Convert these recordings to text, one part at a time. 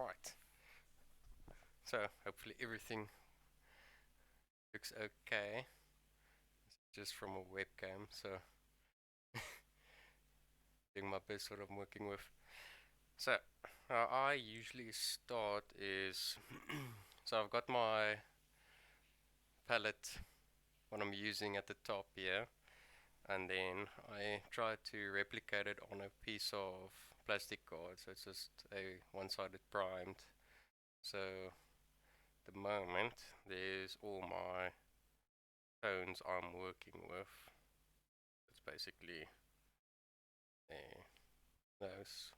Right. So hopefully everything looks okay. Just from a webcam, so doing my best what I'm working with. So how I usually start is so I've got my palette what I'm using at the top here, and then I try to replicate it on a piece of plastic card, so it's just a one-sided primed. So at the moment there's all my tones I'm working with. It's basically those,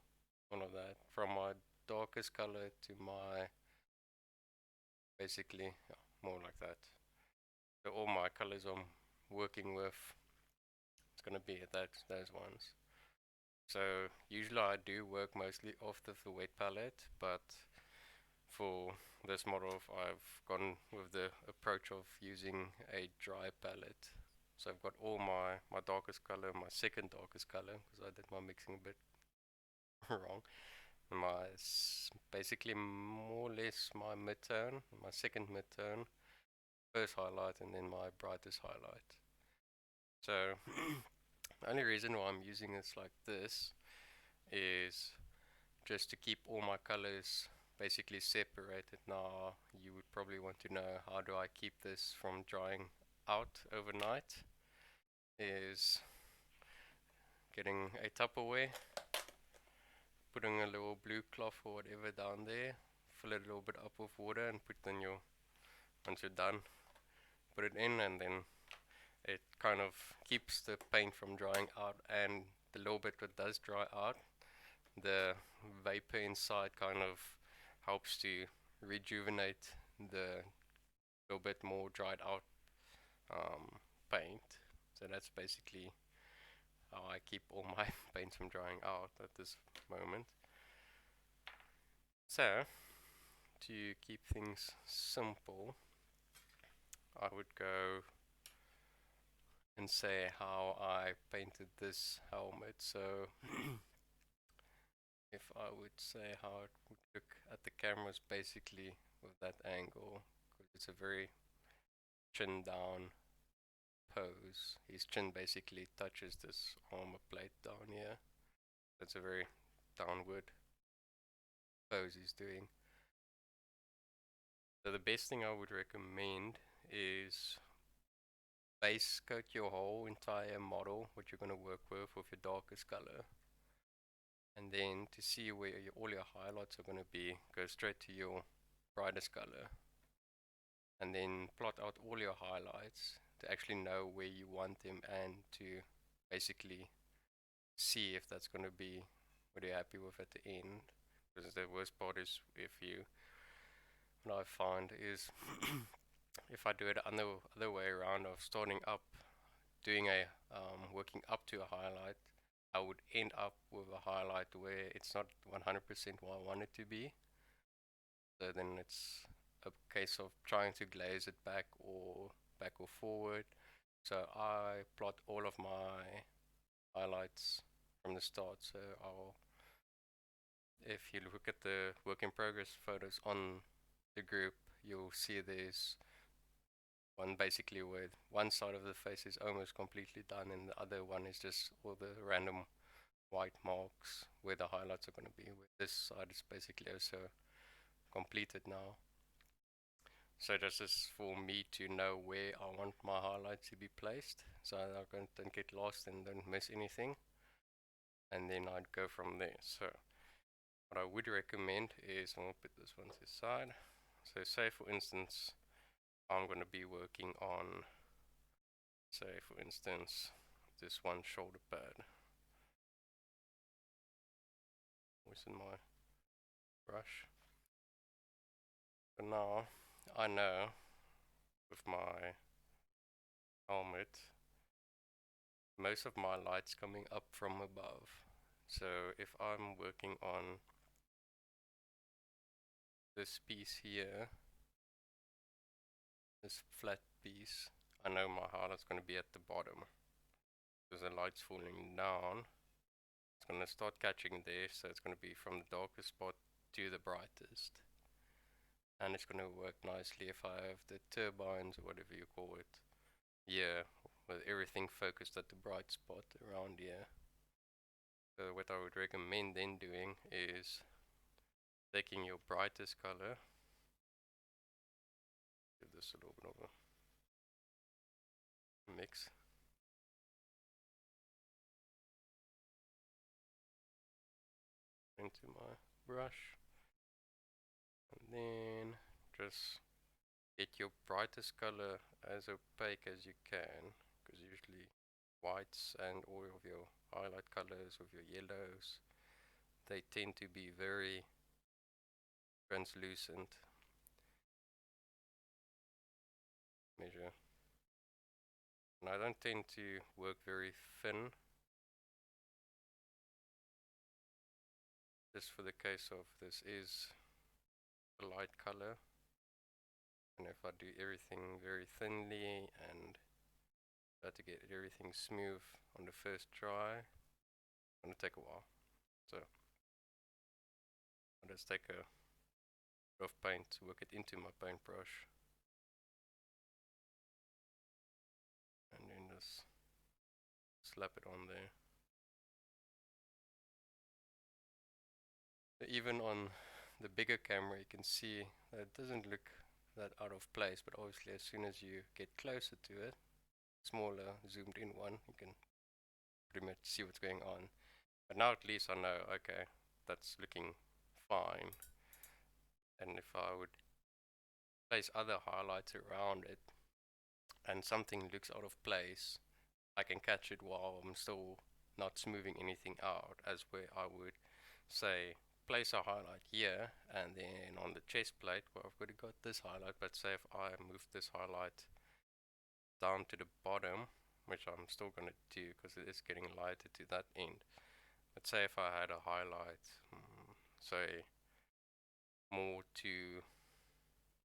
one of that, from my darkest color to my basically more like that. So all my colors I'm working with, it's gonna be those ones. So usually I do work mostly off the wet palette, but for this model I've gone with the approach of using a dry palette. So I've got all my darkest color, my second darkest color, because I did my mixing a bit wrong. My basically more or less my midtone, my second midtone, first highlight, and then my brightest highlight. So the only reason why I'm using this like this is just to keep all my colors basically separated. Now you would probably want to know, how do I keep this from drying out overnight? Is getting a Tupperware, putting a little blue cloth or whatever down there, fill it a little bit up with water, and put in your, once you're done, put it in, and then it kind of keeps the paint from drying out, and the little bit that does dry out, the vapor inside kind of helps to rejuvenate the little bit more dried out paint. So that's basically how I keep all my paints from drying out at this moment. So to keep things simple, I would go and say how I painted this helmet. So if I would say how it would look at the cameras, basically with that angle, because it's a very chin down pose. His chin basically touches this armor plate down here. That's a very downward pose he's doing. So the best thing I would recommend is base coat your whole entire model, what you're going to work with your darkest color. And then to see where all your highlights are going to be, go straight to your brightest color. And then plot out all your highlights to actually know where you want them, and to basically see if that's going to be what you're happy with at the end. Because the worst part is, if you, what I find is if I do it other way around, of starting up, doing a working up to a highlight, I would end up with a highlight where it's not 100% what I want it to be. So then it's a case of trying to glaze it back or forward. So I plot all of my highlights from the start. So if you look at the work in progress photos on the group, you'll see there's one basically where one side of the face is almost completely done, and the other one is just all the random white marks where the highlights are going to be. Where this side is basically also completed now. So this is for me to know where I want my highlights to be placed, so I don't get lost and don't miss anything. And then I'd go from there. So what I would recommend is, I'll put this one to the side. So say for instance, I'm going to be working on, say for instance, this one shoulder pad. Where's in my brush? But now I know with my helmet, most of my light's coming up from above. So if I'm working on this piece here, this flat piece, I know my highlight's going to be at the bottom. Because the light's falling down, it's going to start catching there, so it's going to be from the darkest spot to the brightest. And it's going to work nicely if I have the turbines or whatever you call it. Yeah, with everything focused at the bright spot around here. So what I would recommend then doing is taking your brightest color, give this a little bit of a mix, into my brush, and then just get your brightest color as opaque as you can, because usually whites and all of your highlight colors of your yellows, they tend to be very translucent. Measure. And I don't tend to work very thin, just for the case of this is a light color. And if I do everything very thinly and try to get everything smooth on the first try, it's gonna take a while. So I'll just take a bit of paint to work it into my paintbrush, and then just slap it on there. Even on the bigger camera you can see that it doesn't look that out of place, but obviously as soon as you get closer to it, smaller zoomed in one, you can pretty much see what's going on. But now at least I know, okay, that's looking fine. And if I would place other highlights around it and something looks out of place, I can catch it while I'm still not smoothing anything out, as where I would say place a highlight here, and then on the chest plate where I've already got this highlight, but say if I move this highlight down to the bottom, which I'm still going to do because it is getting lighter to that end. Let's say if I had a highlight, say more to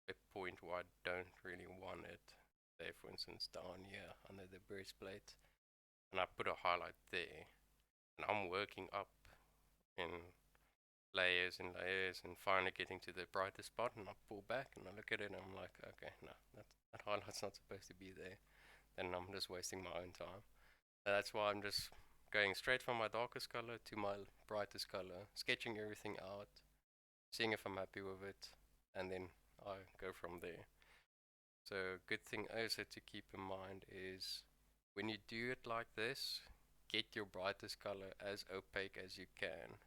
a point where I don't really want it, say for instance down here under the breastplate, and I put a highlight there, and I'm working up in layers and layers and finally getting to the brightest spot, and I pull back and I look at it and I'm like, okay, no, that highlight's not supposed to be there, then I'm just wasting my own time. And that's why I'm just going straight from my darkest color to my brightest color, sketching everything out, seeing if I'm happy with it, and then I go from there. So good thing also to keep in mind is when you do it like this, get your brightest color as opaque as you can.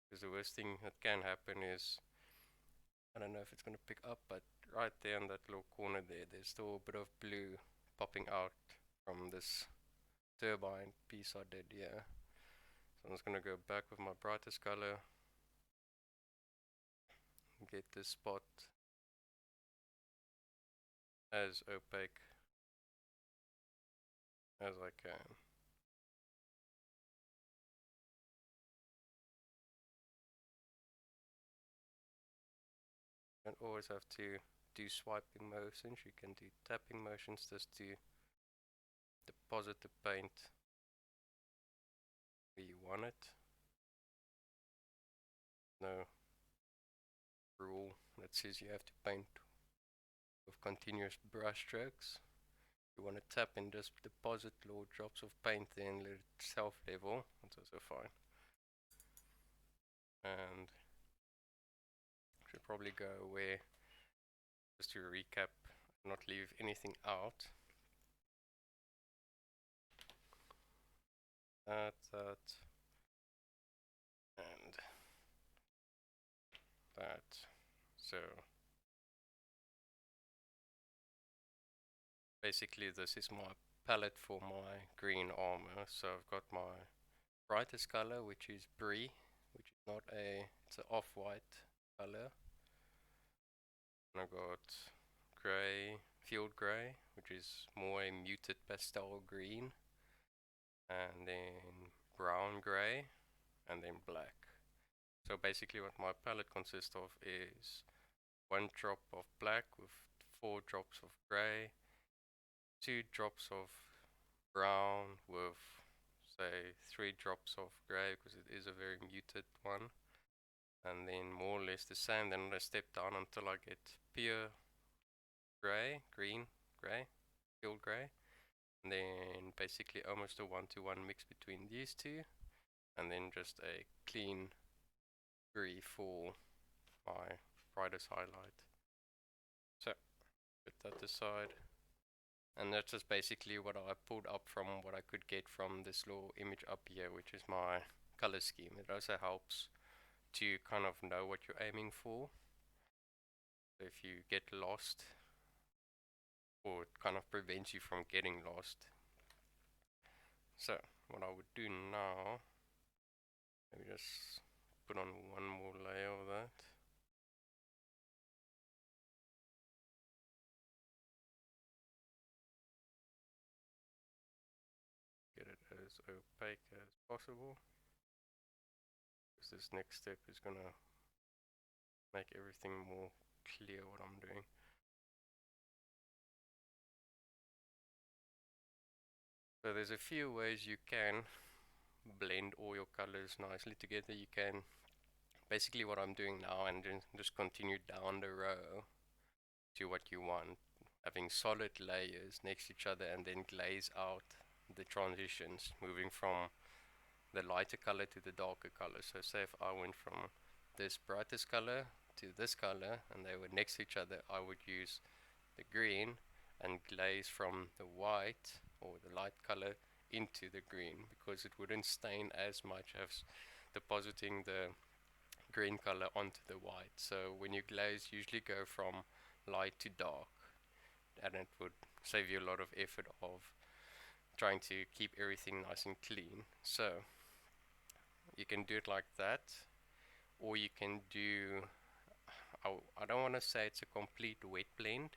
Because the worst thing that can happen is, I don't know if it's going to pick up, but right there in that little corner there, there's still a bit of blue popping out from this turbine piece I did, yeah. So I'm just going to go back with my brightest color, get this spot as opaque as I can. You don't always have to do swiping motions, you can do tapping motions just to deposit the paint where you want it. No rule that says you have to paint with continuous brush strokes. You want to tap and just deposit little drops of paint there and let it self-level, that's also fine. And should probably go away just to recap, not leave anything out. That, and that. So basically this is my palette for my green armor. So I've got my brightest color, which is brie, which is not a, it's an off-white color. And I got grey, field grey, which is more a muted pastel green, and then brown grey, and then black. So basically what my palette consists of is 1 drop of black with 4 drops of grey, 2 drops of brown with say 3 drops of grey because it is a very muted one, and then more or less the same. Then I step down until I get pure grey, green, grey, pure grey, and then basically almost a 1-to-1 mix between these two, and then just a clean gray for my brightest highlight. So put that aside, and that's just basically what I pulled up from what I could get from this little image up here, which is my color scheme. It also helps to kind of know what you're aiming for. So if you get lost, or it kind of prevents you from getting lost. So what I would do now, maybe just put on one more layer of that. Get it as opaque as possible, because this next step is gonna make everything more clear what I'm doing. So there's a few ways you can blend all your colors nicely together. You can basically what I'm doing now, and then just continue down the row to what you want, having solid layers next to each other and then glaze out the transitions, moving from the lighter color to the darker color. So say if I went from this brightest color to this color and they were next to each other, I would use the green and glaze from the white or the light color into the green, because it wouldn't stain as much as depositing the green color onto the white. So when you glaze, usually go from light to dark, and it would save you a lot of effort of trying to keep everything nice and clean. So you can do it like that, or you can do, I don't want to say it's a complete wet blend,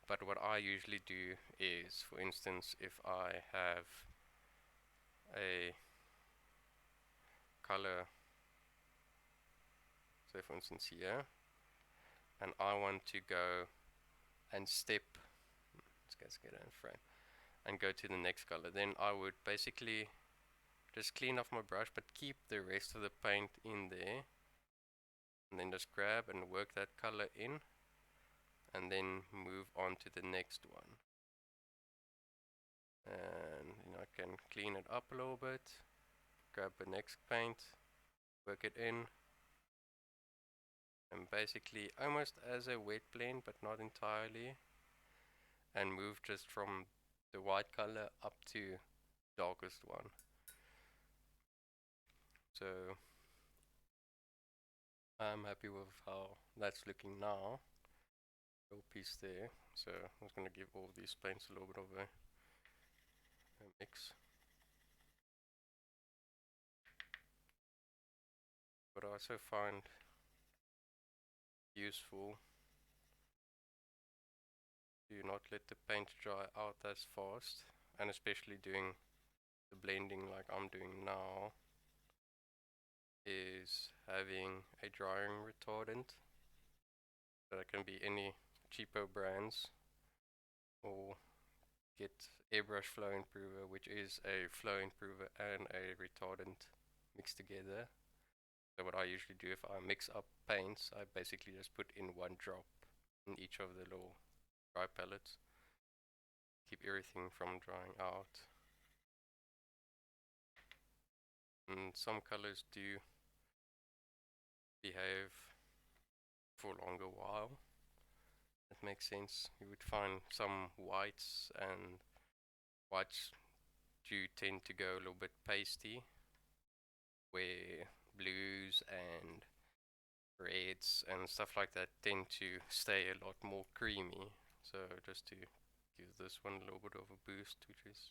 but what I usually do is, for instance, if I have a color, say for instance here, and I want to go and step, let's get it in frame, and go to the next color, then I would basically just clean off my brush but keep the rest of the paint in there, and then just grab and work that color in, and then move on to the next one. And I can clean it up a little bit, grab the next paint, work it in, and basically almost as a wet blend but not entirely, and move just from the white color up to darkest one. So I'm happy with how that's looking now. Little piece there. So I'm just going to give all these paints a little bit of a mix. But I also find useful to not let the paint dry out as fast, and especially doing the blending like I'm doing now, is having a drying retardant. That can be any cheaper brands, or get airbrush flow improver, which is a flow improver and a retardant mixed together. So what I usually do, if I mix up paints, I basically just put in one drop in each of the little dry palettes, keep everything from drying out. And some colors do behave for a longer while. It makes sense. You would find some whites, and whites do tend to go a little bit pasty, where blues and reds and stuff like that tend to stay a lot more creamy. So just to give this one a little bit of a boost, which is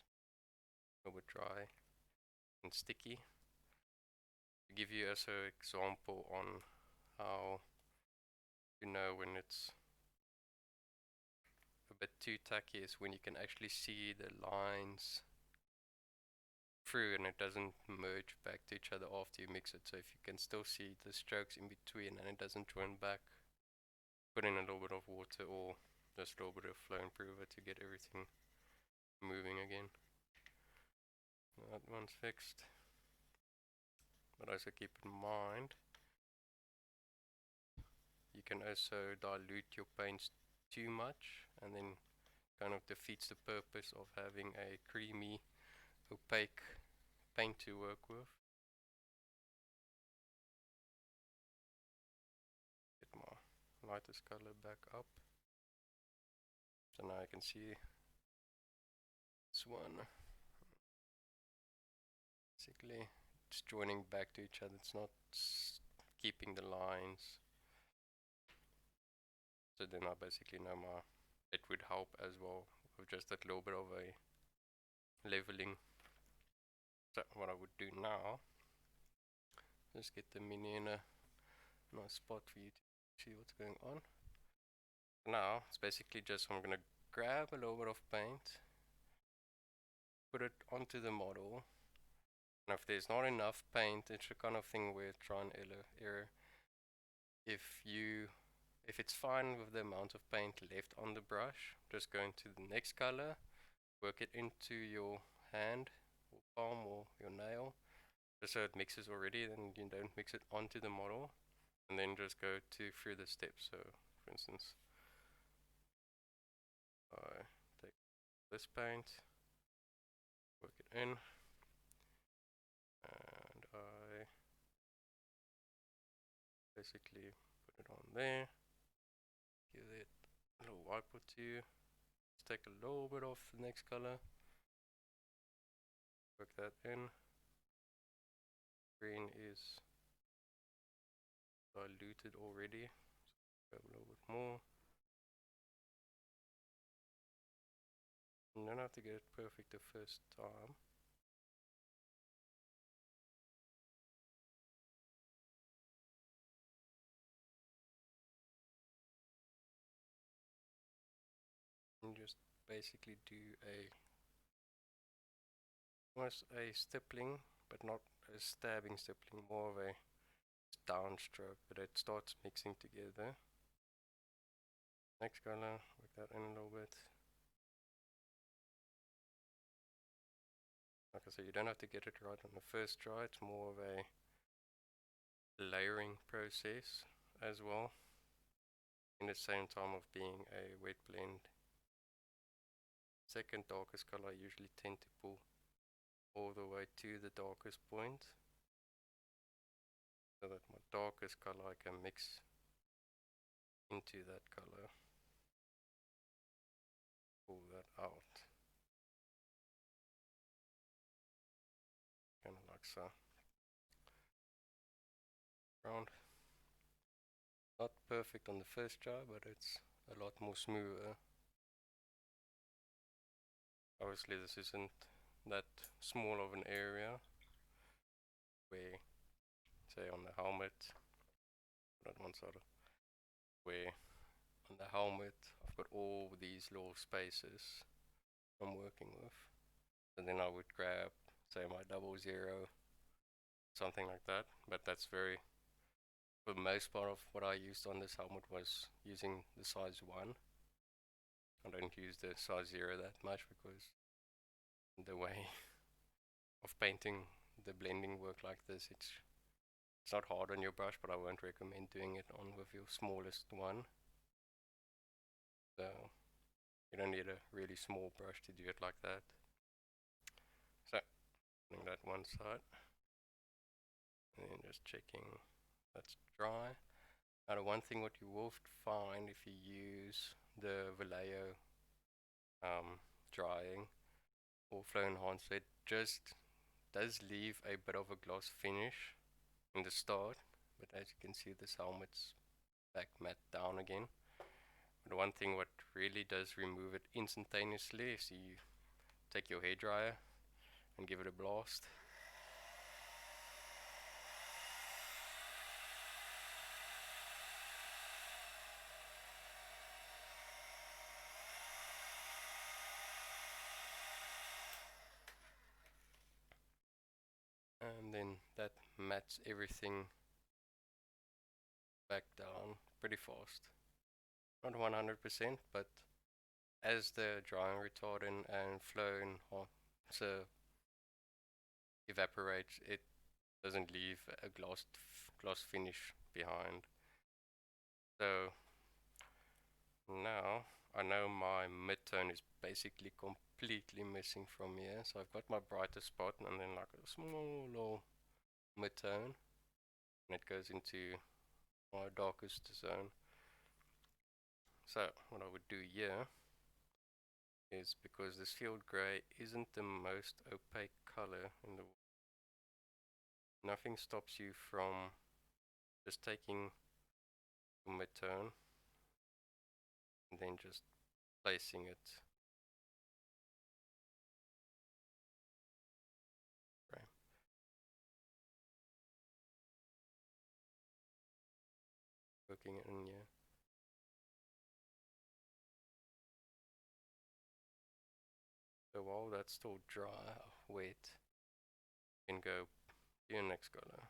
a little bit dry and sticky. To give you as an example on how you know when it's a bit too tacky, is when you can actually see the lines through and it doesn't merge back to each other after you mix it. So if you can still see the strokes in between and it doesn't join back, put in a little bit of water or just a little bit of flow improver to get everything moving again. That one's fixed. But also keep in mind, you can also dilute your paints too much, and then kind of defeats the purpose of having a creamy, opaque paint to work with. Get my lightest color back up. So now I can see this one. Basically, it's joining back to each other. It's not keeping the lines. So then I basically know it would help as well with just that little bit of a leveling. So what I would do now, just get the mini in a nice spot for you to see what's going on. Now it's basically just I'm gonna grab a little bit of paint, put it onto the model, and if there's not enough paint, it's the kind of thing where try and error. If it's fine with the amount of paint left on the brush, just go into the next color, work it into your hand or palm or your nail, just so it mixes already, then you don't mix it onto the model, and then just go to further steps. So for instance, I take this paint, work it in, and I basically put it on there, give it a little wipe or two, just take a little bit off the next color, work that in. Green is diluted already, so grab a little bit more. You don't have to get it perfect the first time. And just basically do almost a stippling, but not a stabbing stippling, more of a downstroke, but it starts mixing together. Next color, work that in a little bit. Like I said, you don't have to get it right on the first try, it's more of a layering process as well, in the same time of being a wet blend. Second darkest color I usually tend to pull all the way to the darkest point, so that my darkest color I can mix into that color, pull that out, kind of like so. Round. Not perfect on the first try, but it's a lot more smoother. Obviously this isn't that small of an area, where, say on the helmet, that one side, where on the helmet I've got all these little spaces I'm working with. And then I would grab, say, my 00, something like that. But that's very, for the most part of what I used on this helmet was using the size 1. I don't use the size 0 that much because the way of painting the blending work like this, it's not hard on your brush, but I won't recommend doing it on with your smallest one. So you don't need a really small brush to do it like that. So putting that one side, and then just checking that's dry. Now the one thing what you will find if you use the Vallejo drying or flow enhancer, it just does leave a bit of a gloss finish in the start, but as you can see this helmet's back matte down again. But one thing what really does remove it instantaneously is you take your hairdryer and give it a blast. And then that mats everything back down pretty fast. Not 100%, but as the drying retardant and flow enhancer evaporates, it doesn't leave a gloss finish behind. So now I know my midtone is basically completely missing from here. So I've got my brightest spot and then like a small little midtone, and it goes into my darkest zone. So what I would do here is, because this field gray isn't the most opaque color in the world, nothing stops you from just taking your midtone and then just placing it right, working it in here. So while that's still dry, wet, you can go to your next color.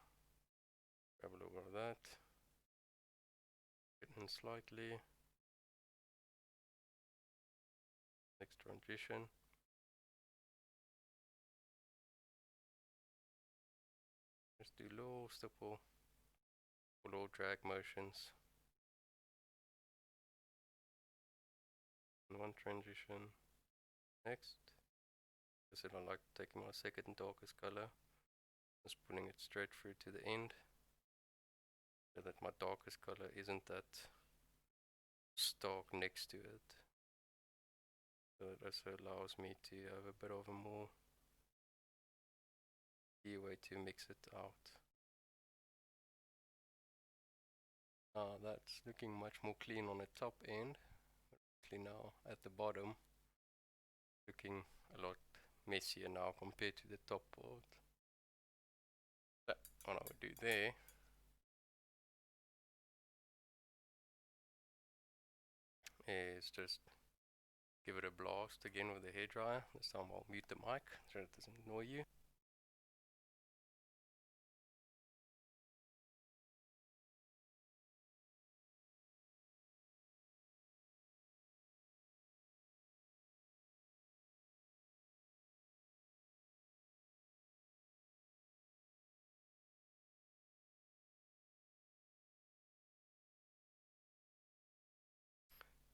Grab a little bit of that, get in slightly, next transition. Just do little stipple, little drag motions in one transition. Next, I said I like taking my second darkest color, just putting it straight through to the end, so that my darkest color isn't that stark next to it. So it also allows me to have a bit of a more leeway to mix it out. That's looking much more clean on the top end. Actually now at the bottom, looking a lot messier now compared to the top part. But what I would do there is just give it a blast again with the hairdryer. This time I'll mute the mic so it doesn't annoy you.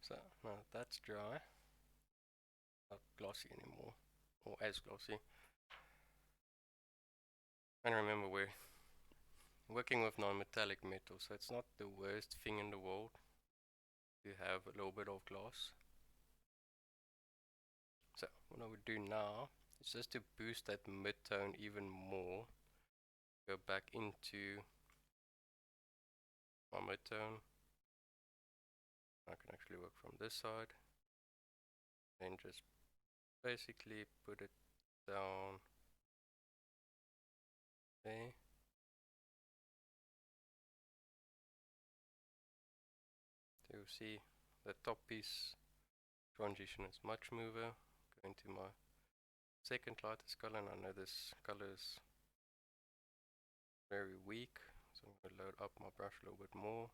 So now that that's dry, not glossy anymore, or as glossy. And remember, we're working with non-metallic metal, so it's not the worst thing in the world to have a little bit of gloss. So what I would do now is, just to boost that mid-tone even more, go back into my mid-tone. I can actually work from this side, and just basically put it down there. So you see the top piece transition is much smoother. Go into my second lightest color, and I know this color is very weak, so I'm going to load up my brush a little bit more.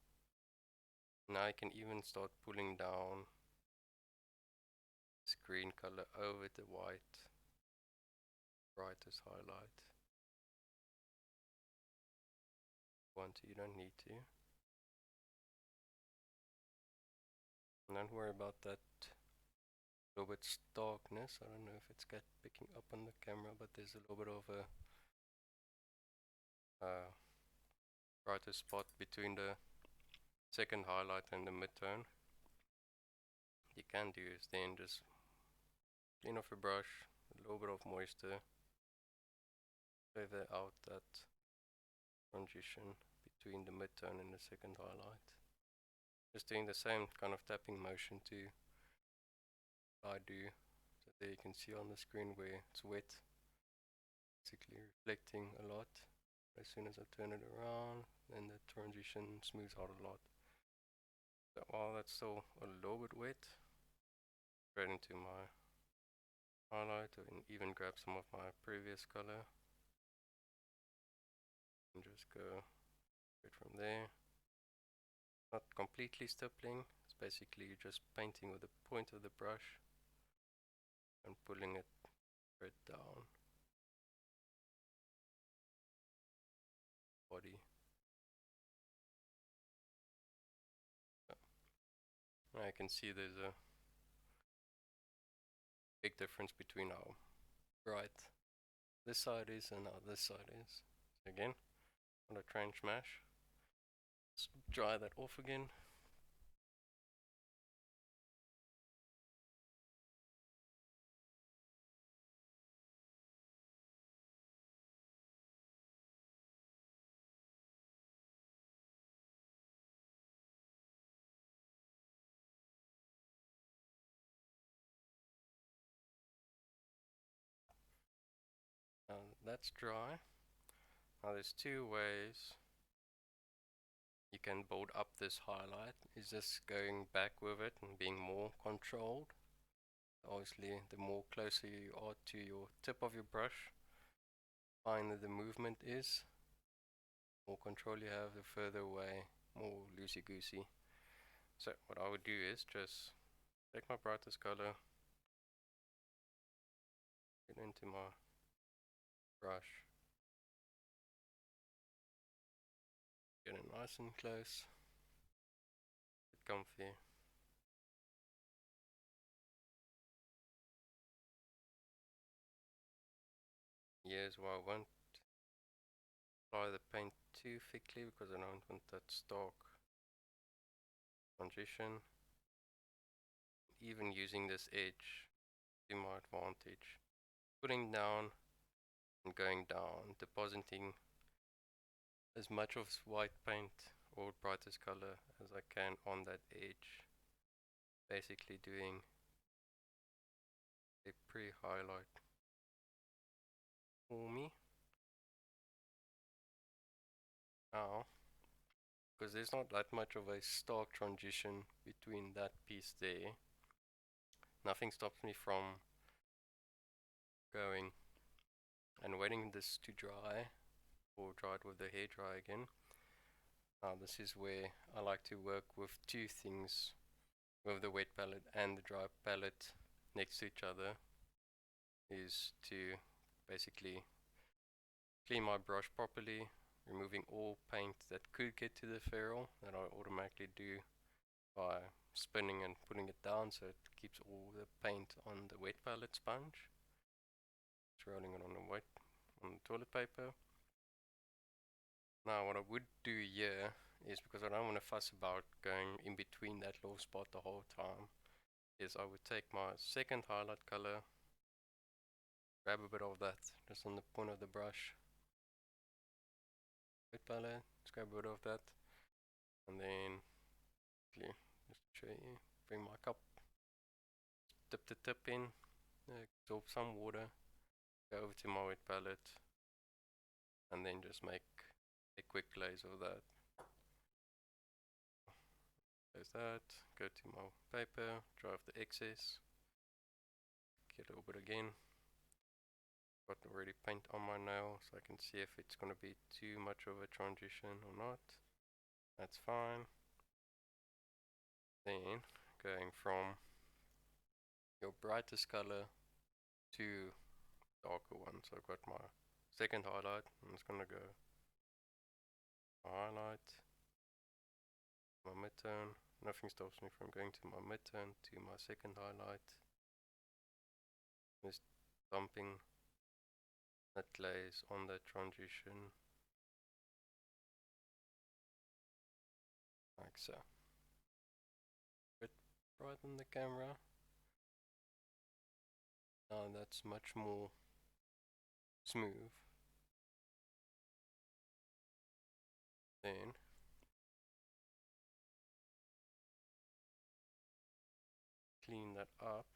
Now I can even start pulling down this green color over the white brightest highlight. Want to, you don't need to. And don't worry about that little bit starkness. I don't know if it's picking up on the camera, but there's a little bit of a brighter spot between the second highlight and the midtone. You can do is then just clean off your brush, a little bit of moisture, feather out that transition between the midtone and the second highlight. Just doing the same kind of tapping motion to I do, so there you can see on the screen where it's wet, basically reflecting a lot. As soon as I turn it around, then the transition smooths out a lot. So while that's still a little bit wet, straight into my highlight, or even grab some of my previous color and just go straight from there. Not completely stippling, it's basically just painting with the point of the brush and pulling it straight down body. I can see there's a big difference between how bright this side is and how this side is. So again, on a trench mesh, let's dry that off again. That's dry. Now there's two ways you can build up this highlight. Is just going back with it and being more controlled. Obviously, the more closer you are to your tip of your brush, finer the movement is, more control you have, the further away, more loosey-goosey. So what I would do is just take my brightest color, get into my brush, get it nice and close, get comfy. Here's why I won't apply the paint too thickly because I don't want that stark transition. Even using this edge to my advantage. Putting down and going down, depositing as much of white paint or brightest color as I can on that edge. Basically doing a pre-highlight for me. Now, because there's not that much of a stark transition between that piece there, nothing stops me from going and waiting this to dry, or dry it with the hair dry again. Now this is where I like to work with two things, with the wet palette and the dry palette next to each other, is to basically clean my brush properly, removing all paint that could get to the ferrule that I automatically do by spinning and putting it down so it keeps all the paint on the wet palette sponge. Just rolling it on the toilet paper. Now what I would do here is, because I don't want to fuss about going in between that little spot the whole time, is I would take my second highlight color, grab a bit of that just on the point of the brush, wet palette, just grab a bit of that, and then just show you, bring my cup, dip the tip in, absorb some water, go over to my wet palette, and then just make a quick glaze of that. There's that, go to my paper, dry off the excess, get a little bit again. Got already paint on my nail, so I can see if it's going to be too much of a transition or not. That's fine. Then going from your brightest color to darker one. So I've got my second highlight, I'm just going to go highlight, my midtone. Nothing stops me from going to my midtone to my second highlight. Just dumping that glaze on that transition, like so. Bit bright on the camera. Now that's much more smooth. Then clean that up.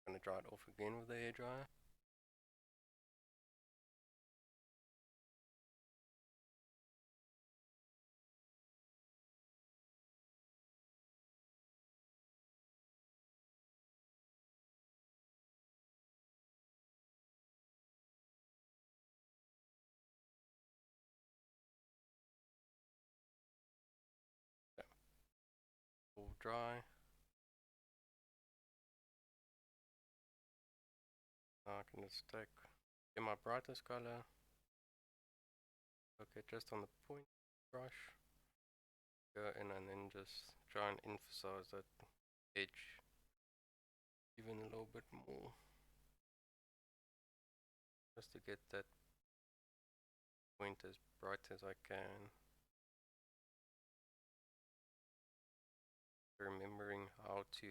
I'm gonna dry it off again with the hairdryer. Okay. All dry. Now I can just get my brightest color. Okay, just on the point brush. go in and then just try and emphasize that edge even a little bit more, just to get that point as bright as I can. Remembering how to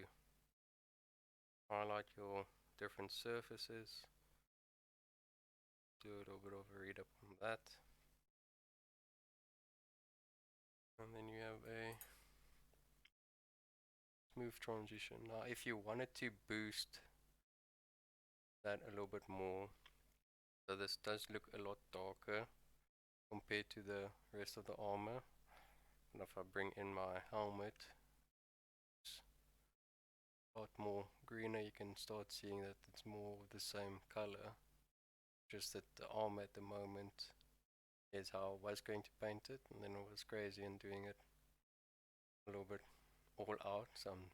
highlight your different surfaces. Do a little bit of a read up on that. And then you have a smooth transition. Now if you wanted to boost that a little bit more, so this does look a lot darker compared to the rest of the armor. And if I bring in my helmet, it's a lot more greener, you can start seeing that it's more of the same color. Just that the armor at the moment is how I was going to paint it, and then I was crazy in doing it a little bit all out, so I'm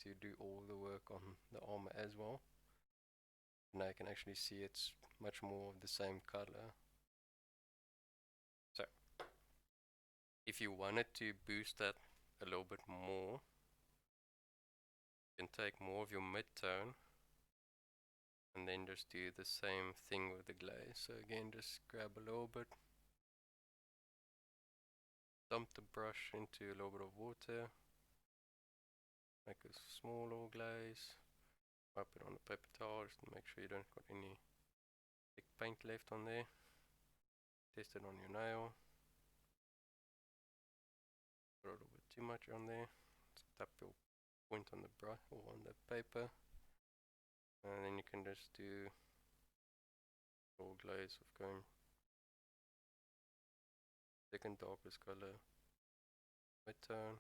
to do all the work on the armor as well. Now I can actually see it's much more of the same color. So if you wanted to boost that a little bit more, you can take more of your mid-tone and then just do the same thing with the glaze. So again, just grab a little bit, dump the brush into a little bit of water, make a small little glaze, wipe it on a paper towel just to make sure you don't got any thick paint left on there. Test it on your nail. Put a little bit too much on there. Just tap your point on the brush or on the paper, and then you can just do a little glaze of going second darkest color, mid-tone.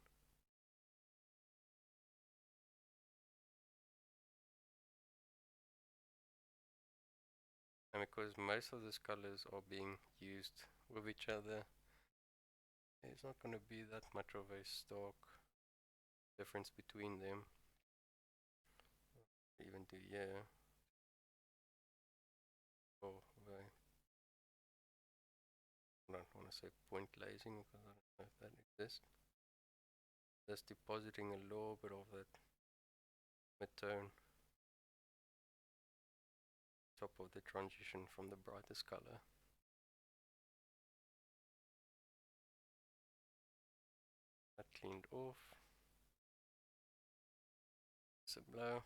And because most of these colors are being used with each other, it's not going to be that much of a stark difference between them. Even do or I don't want to say point glazing because I don't know if that exists. Just depositing a little bit of that mid-tone top of the transition from the brightest color. That cleaned off. So blow.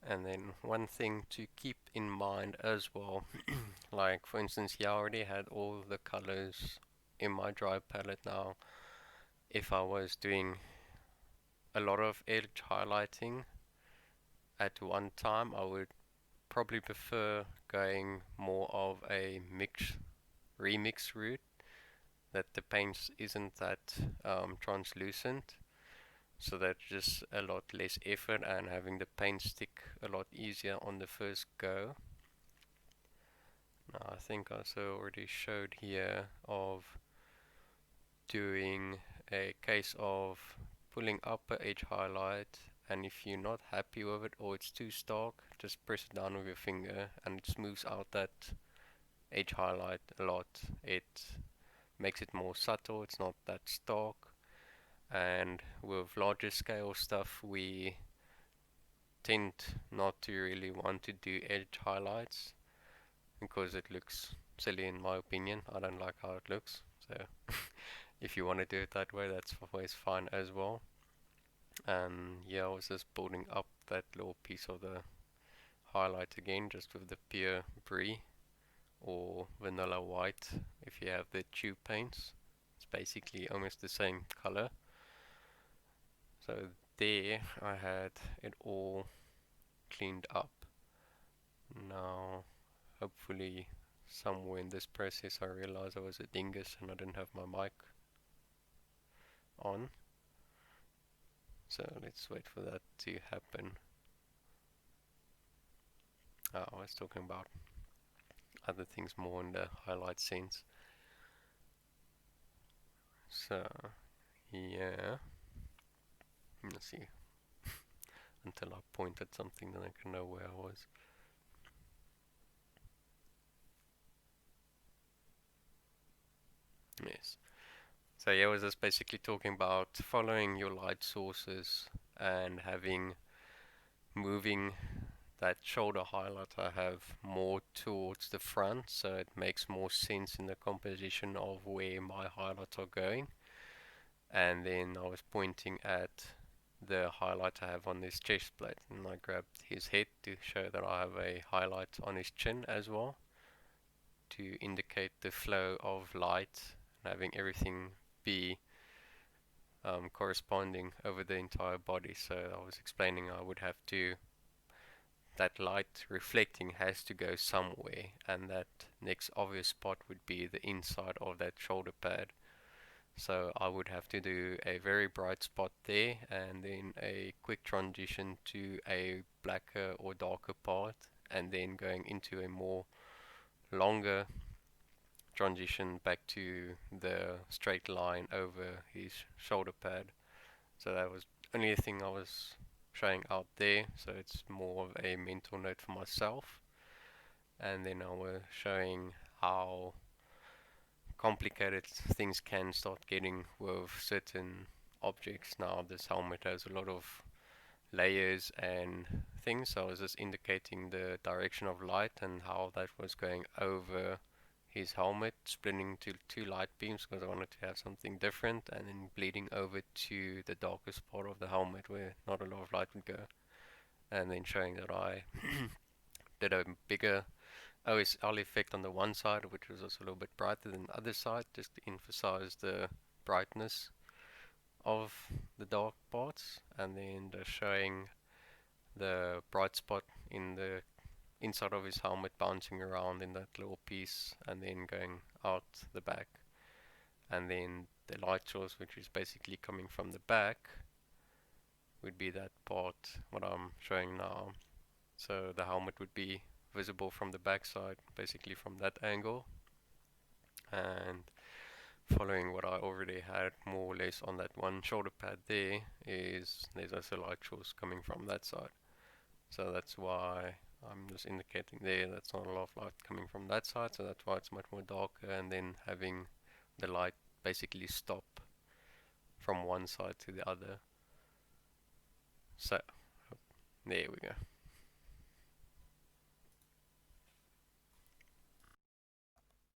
And then one thing to keep in mind as well, like for instance, here I already had all the colors in my dry palette now. If I was doing a lot of edge highlighting at one time, I would probably prefer going more of a remix route, that the paint isn't that translucent, so that's just a lot less effort and having the paint stick a lot easier on the first go. Now I think I also already showed here of doing a case of pulling up a edge highlight, and if you're not happy with it or it's too stark, just press it down with your finger and it smooths out that edge highlight a lot. It makes it more subtle, it's not that stark. And with larger scale stuff, we tend not to really want to do edge highlights because it looks silly in my opinion. I don't like how it looks. So if you want to do it that way, that's always fine as well. And yeah, I was just building up that little piece of the highlight again, just with the pure brie or vanilla white if you have the tube paints. It's basically almost the same color. So there I had it all cleaned up. Now hopefully somewhere in this process I realized I was a dingus and I didn't have my mic on. So let's wait for that to happen. I was talking about other things more in the highlight sense. So yeah, let's see until I point at something then I can know where I was. Yes. So yeah, I was just basically talking about following your light sources and moving that shoulder highlight I have more towards the front, so it makes more sense in the composition of where my highlights are going. And then I was pointing at the highlight I have on this chest plate, and I grabbed his head to show that I have a highlight on his chin as well, to indicate the flow of light and having everything be corresponding over the entire body. So I was explaining I would have to, that light reflecting has to go somewhere, and that next obvious spot would be the inside of that shoulder pad. So I would have to do a very bright spot there and then a quick transition to a blacker or darker part, and then going into a more longer transition back to the straight line over his shoulder pad. So that was only the thing I was showing out there, so it's more of a mental note for myself. And then I was showing how complicated things can start getting with certain objects. Now this helmet has a lot of layers and things, so I was just indicating the direction of light and how that was going over his helmet, splitting to two light beams because I wanted to have something different, and then bleeding over to the darkest part of the helmet where not a lot of light would go, and then showing that I did a bigger OSL effect on the one side, which was also a little bit brighter than the other side, just to emphasize the brightness of the dark parts, and then just showing the bright spot in the inside of his helmet bouncing around in that little piece and then going out the back. And then the light source, which is basically coming from the back, would be that part what I'm showing now. So the helmet would be visible from the back side, basically from that angle. And following what I already had more or less on that one shoulder pad there, is there's also light source coming from that side. So that's why I'm just indicating there that's not a lot of light coming from that side, so that's why it's much more darker, and then having the light basically stop from one side to the other. So there we go.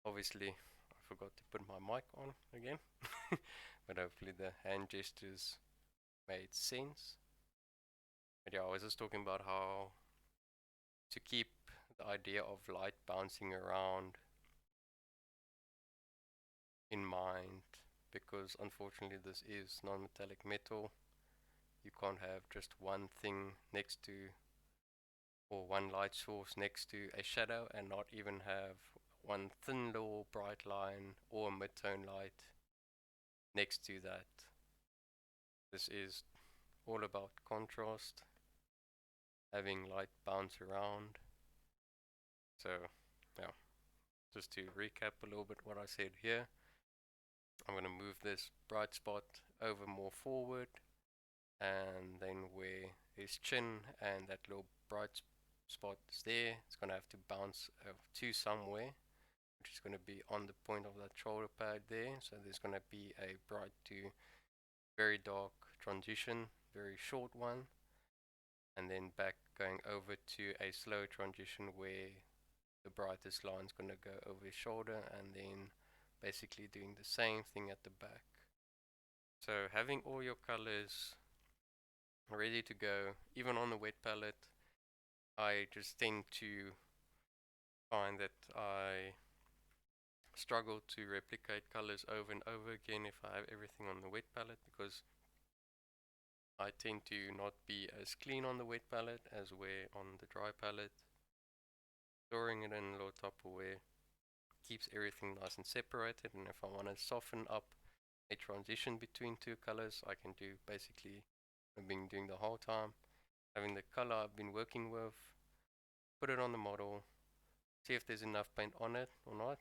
Obviously I forgot to put my mic on again, but hopefully the hand gestures made sense. But yeah, I was just talking about how to keep the idea of light bouncing around in mind, because unfortunately this is non-metallic metal. You can't have just one thing next to, or one light source next to a shadow, and not even have one thin little bright line or mid-tone light next to that. This is all about contrast, having light bounce around. So yeah, just to recap a little bit what I said here, I'm going to move this bright spot over more forward, and then where his chin and that little bright spot is there, it's going to have to bounce to somewhere, which is going to be on the point of that shoulder pad there. So there's going to be a bright to very dark transition, very short one, and then back going over to a slow transition where the brightest line is going to go over his shoulder, and then basically doing the same thing at the back. So having all your colors ready to go, even on the wet palette, I just tend to find that I struggle to replicate colors over and over again if I have everything on the wet palette, because I tend to not be as clean on the wet palette as where on the dry palette. Storing it in a little Tupperware keeps everything nice and separated, and if I want to soften up a transition between two colors, I can do basically what I've been doing the whole time, having the color I've been working with, put it on the model, see if there's enough paint on it or not,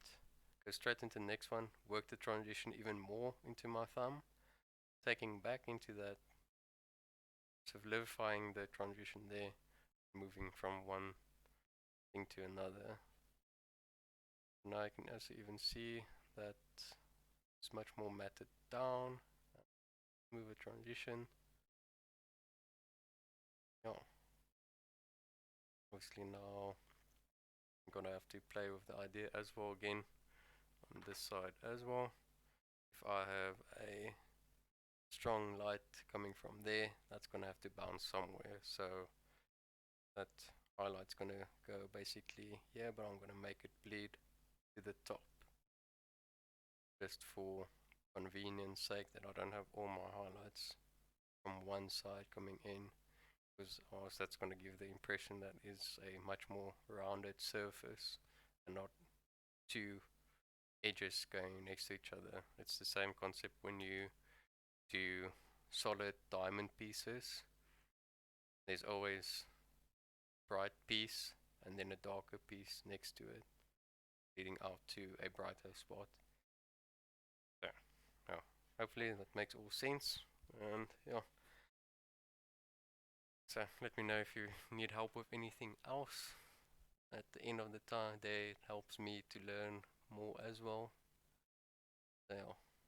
go straight into the next one, work the transition even more into my thumb, taking back into that, solidifying the transition there, moving from one thing to another. Now I can also even see that it's much more matted down. Move a transition. Yeah. Obviously now I'm gonna have to play with the idea as well again on this side as well. If I have a strong light coming from there, that's gonna have to bounce somewhere. So that highlight's gonna go basically here, but I'm gonna make it bleed to the top, just for convenience sake, that I don't have all my highlights from one side coming in, because that's going to give the impression that is a much more rounded surface and not two edges going next to each other. It's the same concept when you do solid diamond pieces. There's always a bright piece and then a darker piece next to it, leading out to a brighter spot. So, yeah, hopefully that makes all sense. And yeah, so let me know if you need help with anything else. At the end of the day, it helps me to learn more as well. So, yeah.